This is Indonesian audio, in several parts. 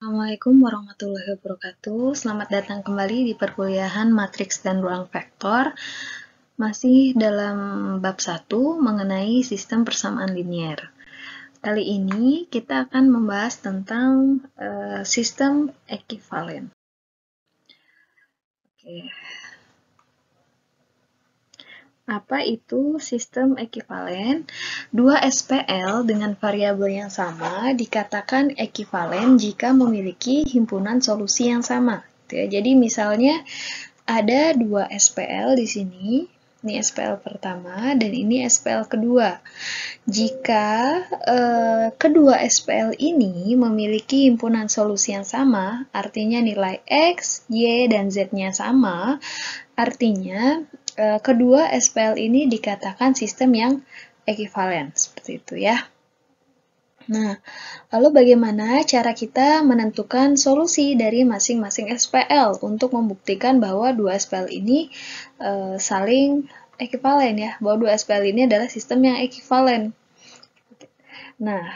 Assalamualaikum warahmatullahi wabarakatuh. Selamat datang kembali di perkuliahan matriks dan ruang vektor. Masih dalam bab 1 mengenai sistem persamaan linear. Kali ini kita akan membahas tentang sistem ekivalen. Oke. Apa itu sistem ekivalen? Dua SPL dengan variabel yang sama dikatakan ekivalen jika memiliki himpunan solusi yang sama. Jadi misalnya ada dua SPL di sini. Ini SPL pertama dan ini SPL kedua. Jika kedua SPL ini memiliki himpunan solusi yang sama, artinya nilai X, Y, dan Z-nya sama, artinya kedua SPL ini dikatakan sistem yang ekivalen, seperti itu ya. Nah, lalu bagaimana cara kita menentukan solusi dari masing-masing SPL untuk membuktikan bahwa dua SPL ini saling ekivalen ya, bahwa dua SPL ini adalah sistem yang ekivalen. Nah,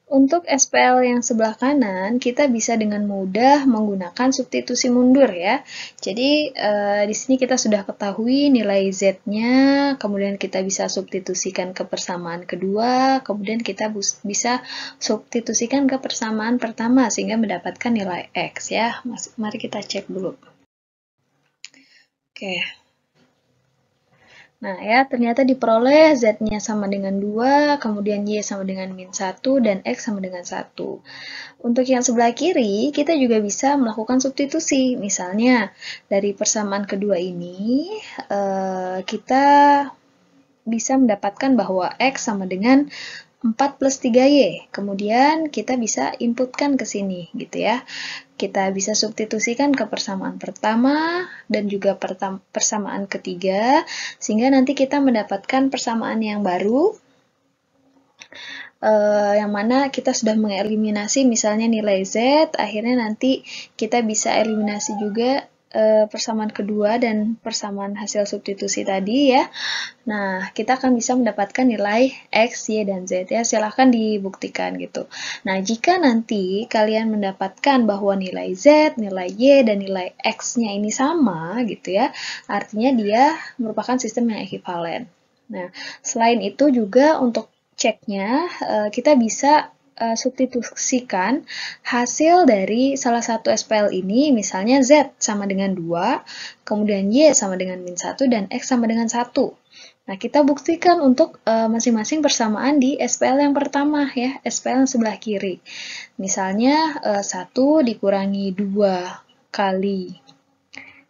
untuk SPL yang sebelah kanan, kita bisa dengan mudah menggunakan substitusi mundur ya. Jadi, di sini kita sudah ketahui nilai Z-nya, kemudian kita bisa substitusikan ke persamaan kedua, kemudian kita bisa substitusikan ke persamaan pertama, sehingga mendapatkan nilai X ya. Mari kita cek dulu. Oke. Nah, ya, ternyata diperoleh Z-nya sama dengan 2, kemudian Y sama dengan min 1, dan X sama dengan 1. Untuk yang sebelah kiri, kita juga bisa melakukan substitusi. Misalnya, dari persamaan kedua ini, kita bisa mendapatkan bahwa X sama dengan 4 plus 3Y. Kemudian kita bisa inputkan ke sini, gitu ya. Kita bisa substitusikan ke persamaan pertama dan juga persamaan ketiga, sehingga nanti kita mendapatkan persamaan yang baru, yang mana kita sudah mengeliminasi misalnya nilai Z, akhirnya nanti kita bisa eliminasi juga persamaan kedua dan persamaan hasil substitusi tadi ya. Nah, kita akan bisa mendapatkan nilai X, Y, dan Z ya. Silahkan dibuktikan gitu. Nah, jika nanti kalian mendapatkan bahwa nilai Z, nilai Y, dan nilai X-nya ini sama gitu ya, artinya dia merupakan sistem yang ekivalen. Nah, selain itu juga untuk ceknya, kita bisa substitusikan hasil dari salah satu SPL ini, misalnya Z sama dengan 2, kemudian Y sama dengan min 1, dan X sama dengan 1. Nah, kita buktikan untuk masing-masing persamaan di SPL yang pertama ya, SPL yang sebelah kiri. Misalnya 1 dikurangi 2 kali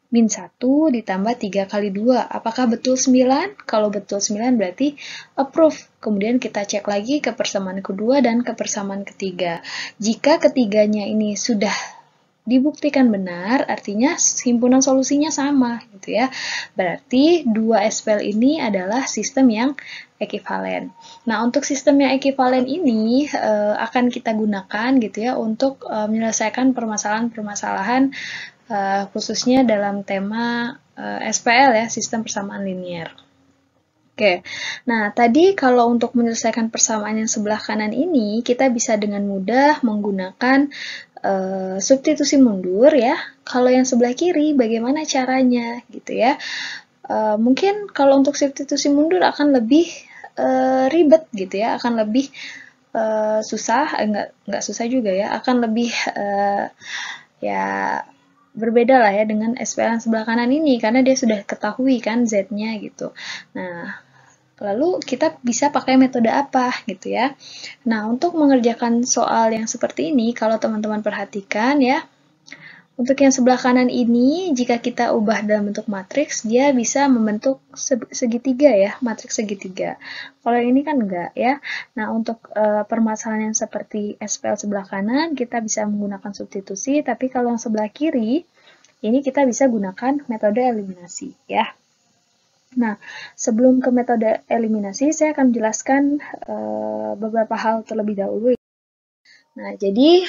min 1 ditambah 3 kali 2. Apakah betul 9? Kalau betul 9 berarti approve. Kemudian kita cek lagi ke persamaan kedua dan ke persamaan ketiga. Jika ketiganya ini sudah dibuktikan benar, artinya himpunan solusinya sama gitu ya. Berarti dua SPL ini adalah sistem yang ekivalen. Nah, untuk sistem yang ekivalen ini akan kita gunakan gitu ya untuk menyelesaikan permasalahan-permasalahan khususnya dalam tema SPL ya, sistem persamaan linear. Oke, nah tadi kalau untuk menyelesaikan persamaan yang sebelah kanan ini, kita bisa dengan mudah menggunakan substitusi mundur ya. Kalau yang sebelah kiri, bagaimana caranya gitu ya? Mungkin kalau untuk substitusi mundur akan lebih ribet gitu ya, akan lebih susah, nggak susah juga ya, akan lebih ya berbeda lah ya dengan SPL yang sebelah kanan ini, karena dia sudah ketahui kan Z-nya gitu. Nah, lalu kita bisa pakai metode apa gitu ya. Nah, untuk mengerjakan soal yang seperti ini, kalau teman-teman perhatikan ya, untuk yang sebelah kanan ini, jika kita ubah dalam bentuk matriks, dia bisa membentuk segitiga ya, matriks segitiga. Kalau yang ini kan enggak ya. Nah, untuk permasalahan yang seperti SPL sebelah kanan, kita bisa menggunakan substitusi, tapi kalau yang sebelah kiri, ini kita bisa gunakan metode eliminasi ya. Nah, sebelum ke metode eliminasi, saya akan menjelaskan beberapa hal terlebih dahulu. Nah, jadi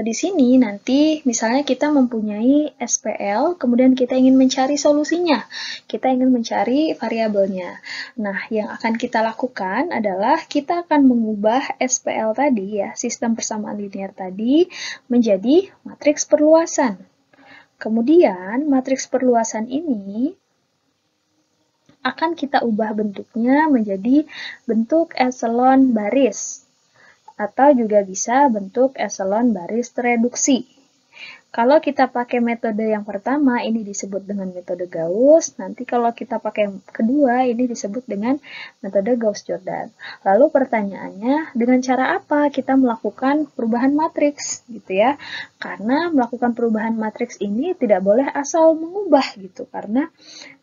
di sini nanti misalnya kita mempunyai SPL, kemudian kita ingin mencari solusinya. Kita ingin mencari variabelnya. Nah, yang akan kita lakukan adalah kita akan mengubah SPL tadi ya, sistem persamaan linear tadi menjadi matriks perluasan. Kemudian, matriks perluasan ini akan kita ubah bentuknya menjadi bentuk eselon baris, atau juga bisa bentuk eselon baris reduksi. Kalau kita pakai metode yang pertama, ini disebut dengan metode Gauss. Nanti kalau kita pakai kedua, ini disebut dengan metode Gauss-Jordan. Lalu pertanyaannya, dengan cara apa kita melakukan perubahan matriks, gitu ya? Karena melakukan perubahan matriks ini tidak boleh asal mengubah, gitu. Karena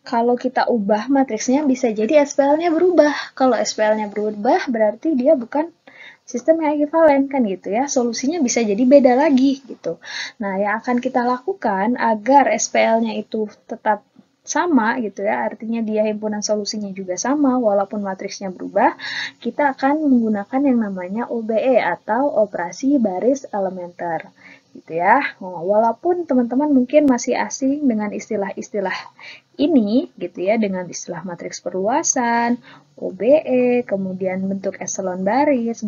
kalau kita ubah matriksnya, bisa jadi SPL-nya berubah. Kalau SPL-nya berubah, berarti dia bukan sistem yang ekivalen kan gitu ya, solusinya bisa jadi beda lagi gitu. Nah, yang akan kita lakukan agar SPL-nya itu tetap sama gitu ya, artinya dia himpunan solusinya juga sama walaupun matriksnya berubah, kita akan menggunakan yang namanya OBE atau operasi baris elementer gitu ya. Walaupun teman-teman mungkin masih asing dengan istilah-istilah ini gitu ya, dengan istilah matriks perluasan, OBE, kemudian bentuk eselon baris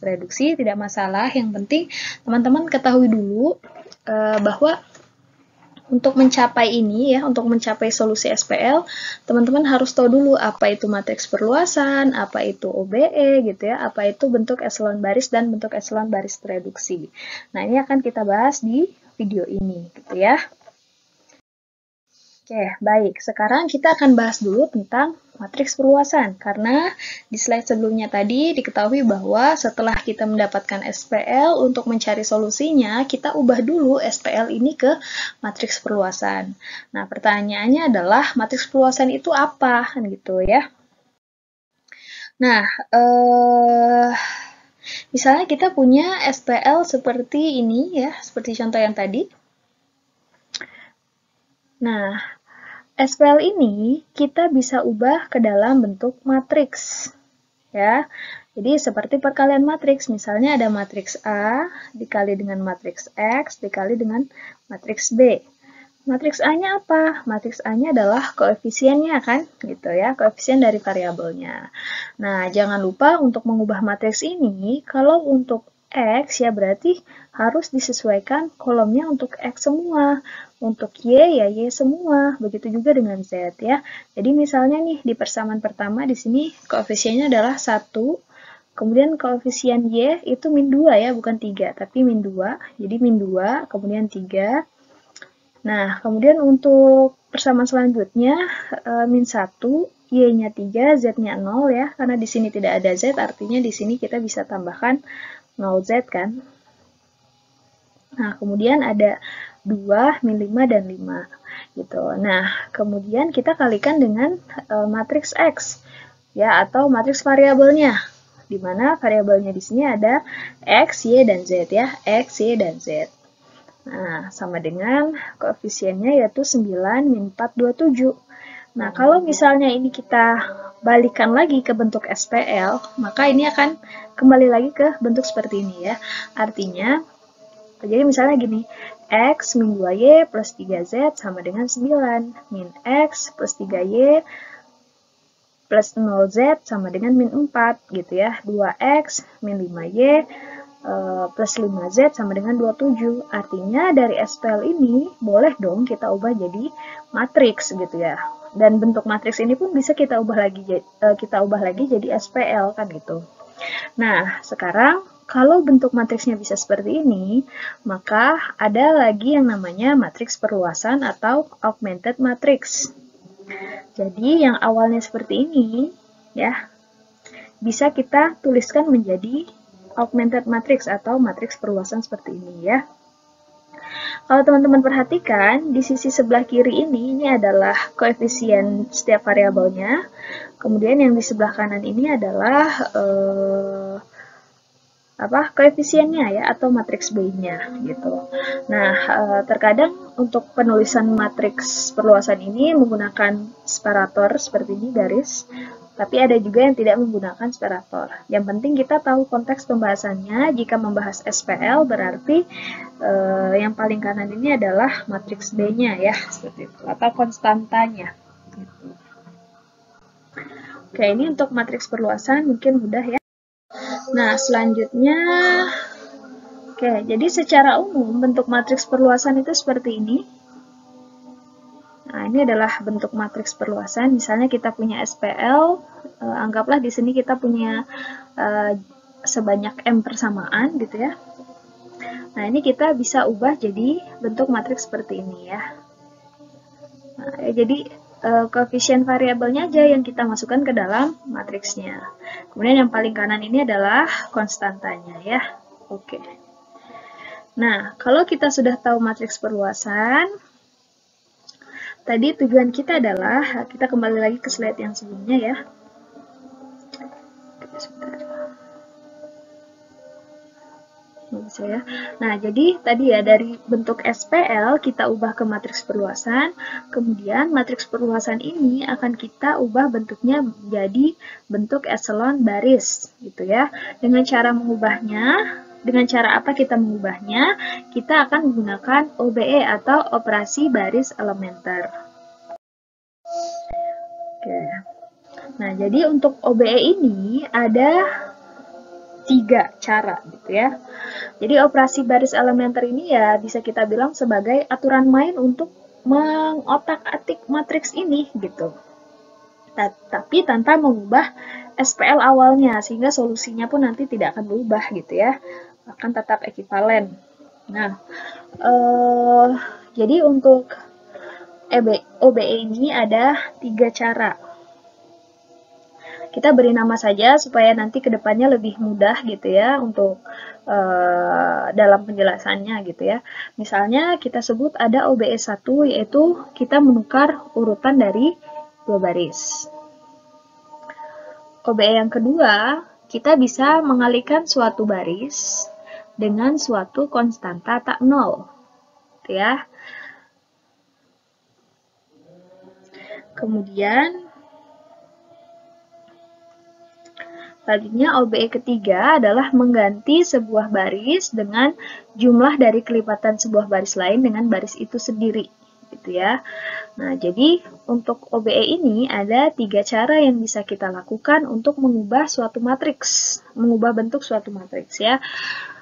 reduksi, tidak masalah. Yang penting teman-teman ketahui dulu bahwa untuk mencapai ini ya, untuk mencapai solusi SPL, teman-teman harus tahu dulu apa itu matriks perluasan, apa itu OBE gitu ya, apa itu bentuk eselon baris dan bentuk eselon baris reduksi. Nah, ini akan kita bahas di video ini gitu ya. Oke, baik. Sekarang kita akan bahas dulu tentang matriks perluasan. Karena di slide sebelumnya tadi diketahui bahwa setelah kita mendapatkan SPL, untuk mencari solusinya, kita ubah dulu SPL ini ke matriks perluasan. Nah, pertanyaannya adalah matriks perluasan itu apa? Kan gitu ya. Nah, misalnya kita punya SPL seperti ini ya, seperti contoh yang tadi. Nah, SPL ini kita bisa ubah ke dalam bentuk matriks. Ya. Jadi seperti perkalian matriks, misalnya ada matriks A dikali dengan matriks X dikali dengan matriks B. Matriks A-nya apa? Matriks A-nya adalah koefisiennya kan, gitu ya, koefisien dari variabelnya. Nah, jangan lupa untuk mengubah matriks ini, kalau untuk X ya berarti harus disesuaikan kolomnya untuk X semua. Untuk Y ya Y semua. Begitu juga dengan Z ya. Jadi misalnya nih di persamaan pertama di sini koefisiennya adalah 1. Kemudian koefisien Y itu min 2 ya, bukan 3, tapi min 2. Jadi min 2, kemudian 3. Nah, kemudian untuk persamaan selanjutnya min 1, Y-nya 3, Z-nya 0 ya. Karena di sini tidak ada Z, artinya di sini kita bisa tambahkan 0Z kan. Nah, kemudian ada 2, min 5, dan 5. Gitu. Nah, kemudian kita kalikan dengan matriks X, ya, atau matriks variabelnya. Di mana variabelnya di sini ada X, Y, dan Z ya. X, Y, dan Z. Nah, sama dengan koefisiennya yaitu 9, min 4, 27. Nah, kalau misalnya ini kita balikan lagi ke bentuk SPL, maka ini akan kembali lagi ke bentuk seperti ini ya. Artinya, jadi misalnya gini, X min 2Y plus 3Z sama dengan 9. Min X plus 3Y plus 0Z sama dengan min 4 gitu ya. 2X min 5Y plus 5Z sama dengan 27. Artinya dari SPL ini boleh dong kita ubah jadi matriks gitu ya. Dan bentuk matriks ini pun bisa kita ubah lagi jadi SPL kan gitu. Nah, sekarang kalau bentuk matriksnya bisa seperti ini, maka ada lagi yang namanya matriks perluasan atau augmented matrix. Jadi yang awalnya seperti ini, ya, bisa kita tuliskan menjadi augmented matrix atau matriks perluasan seperti ini ya. Kalau teman-teman perhatikan, di sisi sebelah kiri ini adalah koefisien setiap variabelnya. Kemudian yang di sebelah kanan ini adalah koefisiennya ya, atau matriks B-nya gitu. Nah, terkadang untuk penulisan matriks perluasan ini menggunakan separator seperti ini, garis. Tapi ada juga yang tidak menggunakan separator. Yang penting kita tahu konteks pembahasannya. Jika membahas SPL berarti yang paling kanan ini adalah matriks B-nya ya, seperti itu, atau konstantanya. Oke, ini untuk matriks perluasan mungkin mudah ya. Nah, selanjutnya, oke, jadi secara umum bentuk matriks perluasan itu seperti ini. Nah, ini adalah bentuk matriks perluasan. Misalnya kita punya SPL, anggaplah di sini kita punya sebanyak M persamaan gitu ya. Nah, ini kita bisa ubah jadi bentuk matriks seperti ini ya. Nah, jadi koefisien variabelnya aja yang kita masukkan ke dalam matriksnya. Kemudian yang paling kanan ini adalah konstantanya ya. Oke. Nah, kalau kita sudah tahu matriks perluasan, tadi tujuan kita adalah, kita kembali lagi ke slide yang sebelumnya ya. Bisa ya. Nah, jadi tadi ya dari bentuk SPL kita ubah ke matriks perluasan, kemudian matriks perluasan ini akan kita ubah bentuknya menjadi bentuk echelon baris gitu ya. Dengan cara mengubahnya, dengan cara apa kita mengubahnya? Kita akan menggunakan OBE atau operasi baris elementer. Oke. Nah, jadi untuk OBE ini ada 3 cara gitu ya. Jadi operasi baris elementer ini ya bisa kita bilang sebagai aturan main untuk mengotak-atik matriks ini gitu. Tapi tanpa mengubah SPL awalnya, sehingga solusinya pun nanti tidak akan berubah gitu ya. Akan tetap ekivalen. Nah, jadi untuk OBE ini ada 3 cara. Kita beri nama saja supaya nanti kedepannya lebih mudah gitu ya untuk dalam penjelasannya gitu ya. Misalnya kita sebut ada OBE 1 yaitu kita menukar urutan dari 2 baris. OBE yang kedua, kita bisa mengalihkan suatu baris dengan suatu konstanta tak nol. Gitu ya. Kemudian selanjutnya, OBE ketiga adalah mengganti sebuah baris dengan jumlah dari kelipatan sebuah baris lain dengan baris itu sendiri, gitu ya. Nah, jadi untuk OBE ini ada 3 cara yang bisa kita lakukan untuk mengubah suatu matriks, mengubah bentuk suatu matriks ya.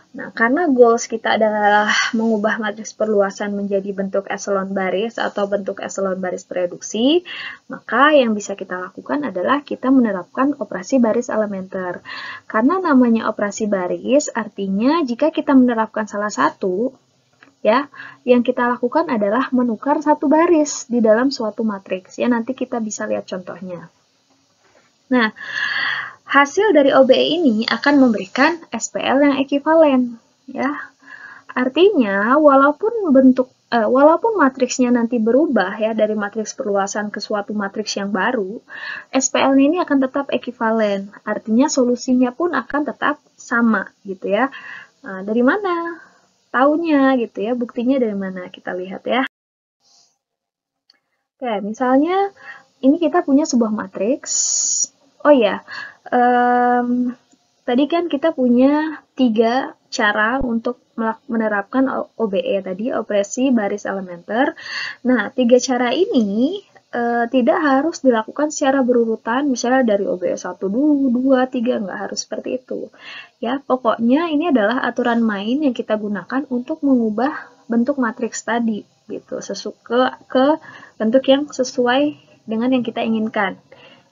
Nah, karena goals kita adalah mengubah matriks perluasan menjadi bentuk echelon baris atau bentuk echelon baris reduksi, maka yang bisa kita lakukan adalah kita menerapkan operasi baris elementer. Karena namanya operasi baris, artinya jika kita menerapkan salah satu, ya, yang kita lakukan adalah menukar satu baris di dalam suatu matriks. Ya, nanti kita bisa lihat contohnya. Nah, hasil dari OBE ini akan memberikan SPL yang ekivalen, ya. Artinya, walaupun matriksnya nanti berubah ya dari matriks perluasan ke suatu matriks yang baru, SPL-nya ini akan tetap ekivalen. Artinya solusinya pun akan tetap sama, gitu ya. Nah, dari mana? Taunya, gitu ya. Buktinya dari mana? Kita lihat ya. Oke, misalnya ini kita punya sebuah matriks. Oh ya. Tadi kan kita punya 3 cara untuk menerapkan OBE tadi, operasi baris elementer. Nah, 3 cara ini tidak harus dilakukan secara berurutan, misalnya dari OBE 1 dulu, 2, 3, nggak harus seperti itu. Ya, pokoknya ini adalah aturan main yang kita gunakan untuk mengubah bentuk matriks tadi, gitu, ke bentuk yang sesuai dengan yang kita inginkan.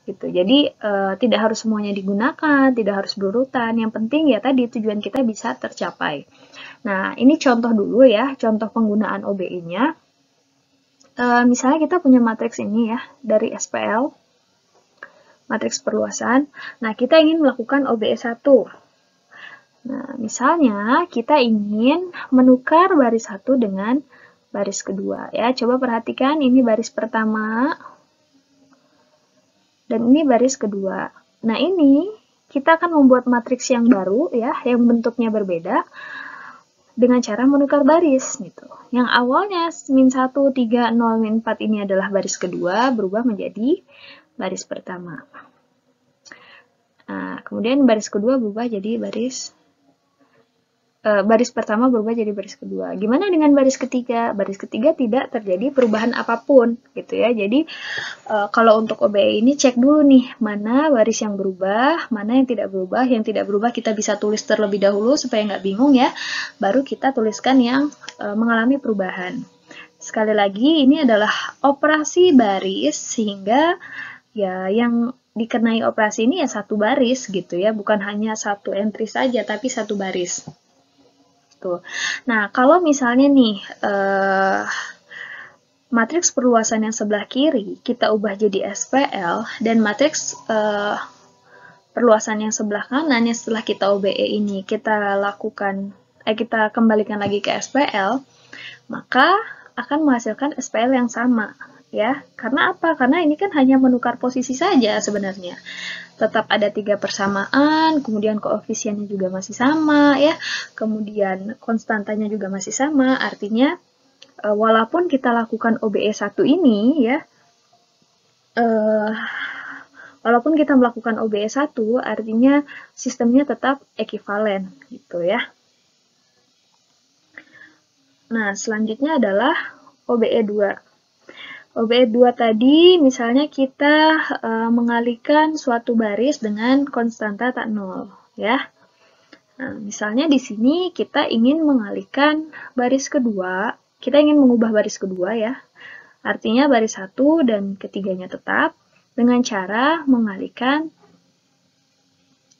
Gitu. Jadi tidak harus semuanya digunakan, tidak harus berurutan. Yang penting ya tadi tujuan kita bisa tercapai. Nah, ini contoh dulu ya, contoh penggunaan OBE-nya. Misalnya kita punya matriks ini ya, dari SPL, matriks perluasan. Nah, kita ingin melakukan OBE 1. Nah, misalnya kita ingin menukar baris 1 dengan baris kedua. Ya, coba perhatikan ini baris pertama. Dan ini baris kedua. Nah, ini kita akan membuat matriks yang baru ya, yang bentuknya berbeda dengan cara menukar baris gitu. Yang awalnya min 1, 3, 0, min 4 ini adalah baris kedua, berubah menjadi baris pertama. Nah, kemudian baris kedua berubah jadi baris pertama berubah jadi baris kedua. Gimana dengan baris ketiga? Baris ketiga tidak terjadi perubahan apapun, gitu ya. Jadi, kalau untuk OBE ini cek dulu nih, mana baris yang berubah, mana yang tidak berubah. Yang tidak berubah kita bisa tulis terlebih dahulu supaya nggak bingung ya. Baru kita tuliskan yang mengalami perubahan. Sekali lagi, ini adalah operasi baris, sehingga ya yang dikenai operasi ini ya satu baris gitu ya, bukan hanya satu entry saja, tapi satu baris. Tuh. Nah, kalau misalnya nih, matriks perluasan yang sebelah kiri kita ubah jadi SPL, dan matriks perluasan yang sebelah kanan yang setelah kita OBE ini kita kembalikan lagi ke SPL, maka akan menghasilkan SPL yang sama. Ya, karena apa? Karena ini kan hanya menukar posisi saja sebenarnya. Tetap ada 3 persamaan, kemudian koefisiennya juga masih sama ya, kemudian konstantanya juga masih sama, artinya walaupun kita lakukan OBE 1 ini ya, walaupun kita melakukan OBE 1, artinya sistemnya tetap ekivalen gitu ya. Nah, selanjutnya adalah OBE 2. OBE 2 tadi, misalnya kita mengalihkan suatu baris dengan konstanta tak nol, ya. Nah, misalnya di sini kita ingin mengalihkan baris kedua, kita ingin mengubah baris kedua ya. Artinya baris 1 dan ketiganya tetap, dengan cara mengalihkan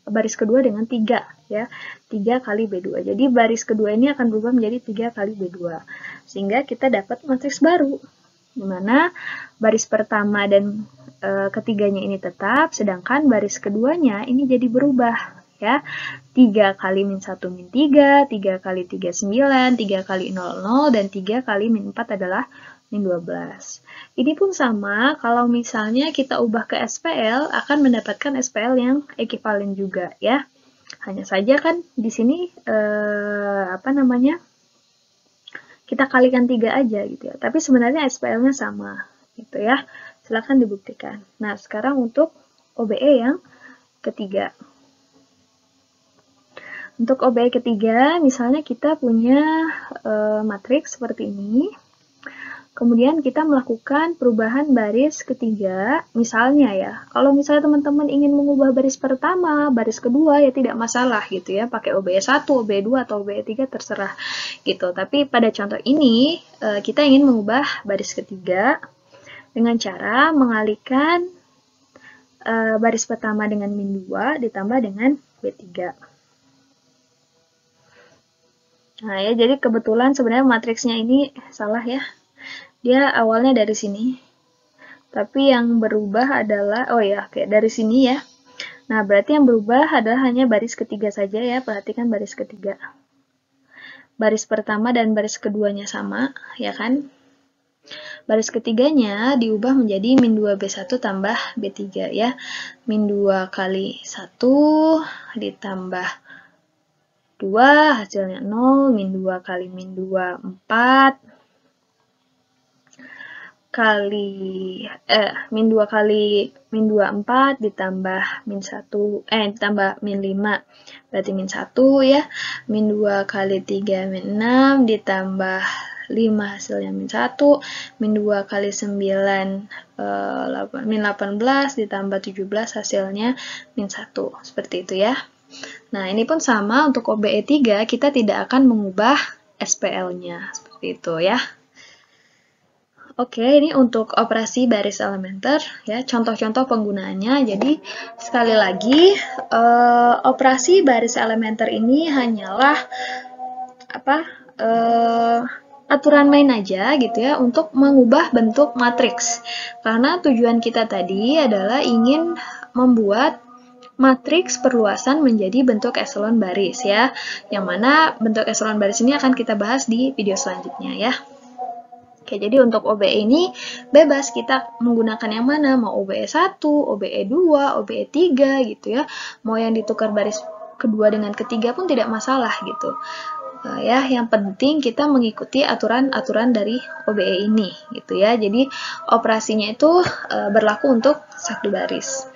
baris kedua dengan 3, ya. 3 kali B2. Jadi baris kedua ini akan berubah menjadi 3 kali B2. Sehingga kita dapat matriks baru, di mana baris pertama dan ketiganya ini tetap, sedangkan baris keduanya ini jadi berubah, ya. 3 kali min 1 min 3, 3 kali 3 9, 3 kali 0 0, dan 3 kali min 4 adalah min 12. Ini pun sama, kalau misalnya kita ubah ke SPL, akan mendapatkan SPL yang ekivalen juga, ya. Hanya saja kan di sini kita kalikan 3 aja gitu ya. Tapi sebenarnya SPL-nya sama gitu ya. Silakan dibuktikan. Nah, sekarang untuk OBE yang ketiga. Untuk OBE ketiga, misalnya kita punya matriks seperti ini. Kemudian kita melakukan perubahan baris ketiga, misalnya ya, kalau misalnya teman-teman ingin mengubah baris pertama, baris kedua, ya tidak masalah gitu ya, pakai OBE 1, OBE 2, atau OBE 3 terserah gitu. Tapi pada contoh ini, kita ingin mengubah baris ketiga dengan cara mengalihkan baris pertama dengan min 2 ditambah dengan B3. Nah ya, jadi kebetulan sebenarnya matriksnya ini salah ya. Dia awalnya dari sini, tapi yang berubah adalah, kayak dari sini ya. Nah, berarti yang berubah adalah hanya baris ketiga saja ya, perhatikan baris ketiga. Baris pertama dan baris keduanya sama, ya kan? Baris ketiganya diubah menjadi min 2B1 tambah B3 ya. Min 2 kali 1 ditambah 2, hasilnya 0, min 2 kali min 2, 4. Min 2 kali min 2 4 ditambah min 1 ditambah min 5 berarti min 1 ya. Min 2 kali 3 min 6 ditambah 5 hasilnya min 1. Min 2 kali 9 min 18 ditambah 17 hasilnya min 1. Seperti itu ya. Nah, ini pun sama untuk OBE 3 kita tidak akan mengubah SPL-nya. Seperti itu ya. Oke, ini untuk operasi baris elementer ya, contoh-contoh penggunaannya. Jadi sekali lagi operasi baris elementer ini hanyalah aturan main aja gitu ya untuk mengubah bentuk matriks. Karena tujuan kita tadi adalah ingin membuat matriks perluasan menjadi bentuk eselon baris ya. Yang mana bentuk eselon baris ini akan kita bahas di video selanjutnya ya. Oke, jadi untuk OBE ini bebas kita menggunakan yang mana, mau OBE 1, OBE 2, OBE 3 gitu ya. Mau yang ditukar baris kedua dengan ketiga pun tidak masalah gitu. Ya, yang penting kita mengikuti aturan-aturan dari OBE ini gitu ya. Jadi operasinya itu berlaku untuk satu baris.